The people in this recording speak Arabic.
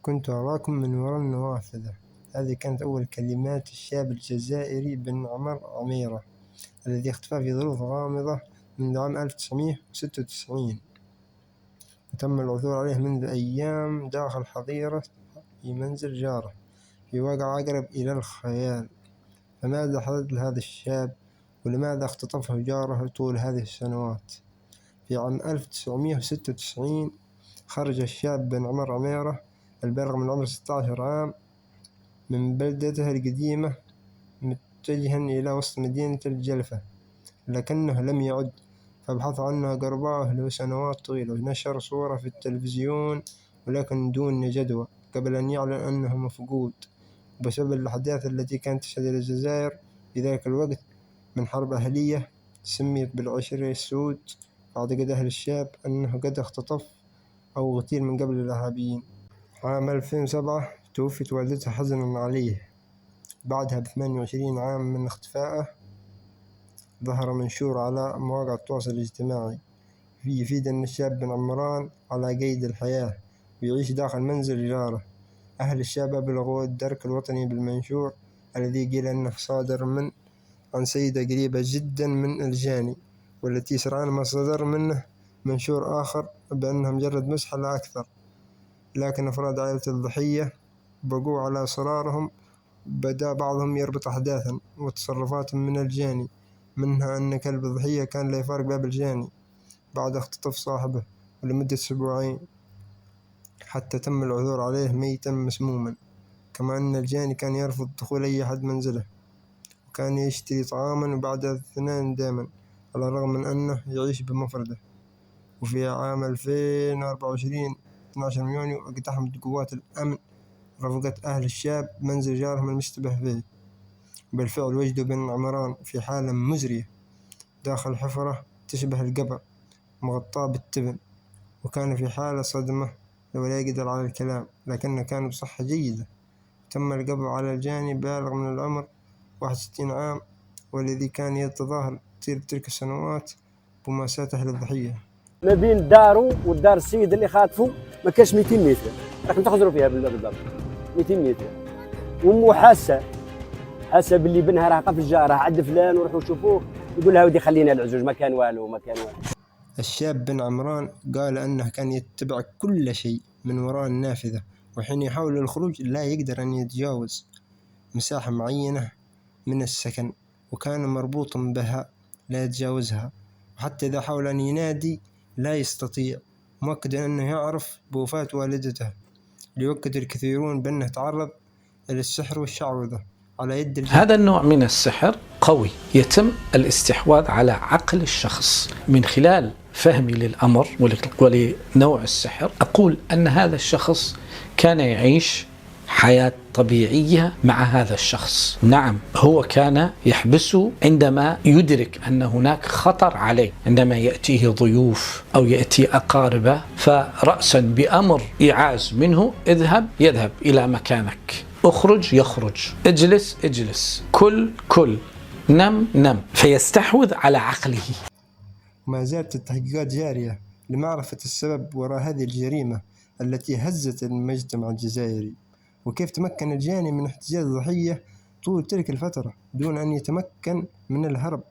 كنت أراكم من وراء النوافذ. هذه كانت أول كلمات الشاب الجزائري بن عمر عميرة الذي اختفى في ظروف غامضة منذ عام 1996، وتم العثور عليه منذ أيام داخل حظيرة في منزل جاره في واقع أقرب إلى الخيال. فماذا حدث لهذا الشاب، ولماذا اختطفه جاره طول هذه السنوات؟ في عام 1996 خرج الشاب بن عمر عميرة البالغ من العمر 16 عام من بلدته القديمة متجها إلى وسط مدينة الجلفة، لكنه لم يعد، فبحث عنه أقربائه له سنوات طويلة، ونشر صورة في التلفزيون ولكن دون جدوى قبل أن يعلن أنه مفقود. بسبب الأحداث التي كانت تشهد الجزائر في ذلك الوقت من حرب أهلية سميت بالعشرية السود، اعتقد أهل الشاب أنه قد اختطف أو اغتيل من قبل الإرهابيين. عام 2007 توفت والدته حزنا عليه. بعدها ب28 عام من اختفائه ظهر منشور على مواقع التواصل الاجتماعي يفيد أن الشاب بن عمران على قيد الحياة ويعيش داخل منزل جاره. أهل الشاب أبلغوا الدرك الوطني بالمنشور الذي قيل أنه صادر عن سيدة قريبة جدا من الجاني، والتي سرعان ما صدر منه منشور آخر بأنها مجرد مسحة لا أكثر. لكن أفراد عائلة الضحية بقوا على أسرارهم. بدأ بعضهم يربط أحداثا وتصرفات من الجاني، منها أن كلب الضحية كان لا يفارق باب الجاني بعد اختطاف صاحبه لمدة أسبوعين، حتى تم العثور عليه ميتا مسموما. كما أن الجاني كان يرفض دخول أي أحد منزله، وكان يشتري طعاما وبعد اثنين دائما، على الرغم من أنه يعيش بمفرده. وفي عام 2024 12 يونيو اقتحمت قوات الأمن رفقة أهل الشاب منزل جارهم المشتبه به. بالفعل وجدوا بن عمران في حالة مزرية داخل حفرة تشبه القبر مغطاة بالتبن، وكان في حالة صدمة ولا يقدر على الكلام، لكنه كان بصحة جيدة. تم القبض على الجاني بالغ من العمر 61 عام، والذي كان يتظاهر طيل تلك السنوات بمماساة أهل الضحية. ما بين داره والدار السيد اللي خاطفه ما كاش 200 متر، راكم تخزروا فيها بالضبط 200 متر. وامه حاسه باللي بنها راه قفل راه عند فلان وروحوا شوفوه، يقول لها ودي خلينا العزوز ما كان والو. الشاب بن عمران قال أنه كان يتبع كل شيء من وراء النافذة، وحين يحاول الخروج لا يقدر أن يتجاوز مساحة معينة من السكن، وكان مربوط بها لا يتجاوزها، وحتى إذا حاول أن ينادي لا يستطيع، مؤكدا أنه يعرف بوفاة والدته. ليؤكد الكثيرون بأنه تعرض إلى السحر والشعوذة على يد الجن. هذا النوع من السحر قوي، يتم الاستحواذ على عقل الشخص من خلال فهمي للأمر ولنوع السحر. أقول أن هذا الشخص كان يعيش حياة طبيعية مع هذا الشخص. نعم، هو كان يحبسه عندما يدرك أن هناك خطر عليه، عندما يأتيه ضيوف أو يأتي أقاربه، فرأسا بأمر إيعاز منه يذهب إلى مكانك، اخرج يخرج، اجلس، كل، نم، فيستحوذ على عقله. ما زالت التحقيقات جارية لمعرفة السبب وراء هذه الجريمة التي هزت المجتمع الجزائري، وكيف تمكن الجاني من احتجاز الضحية طول تلك الفترة دون أن يتمكن من الهرب.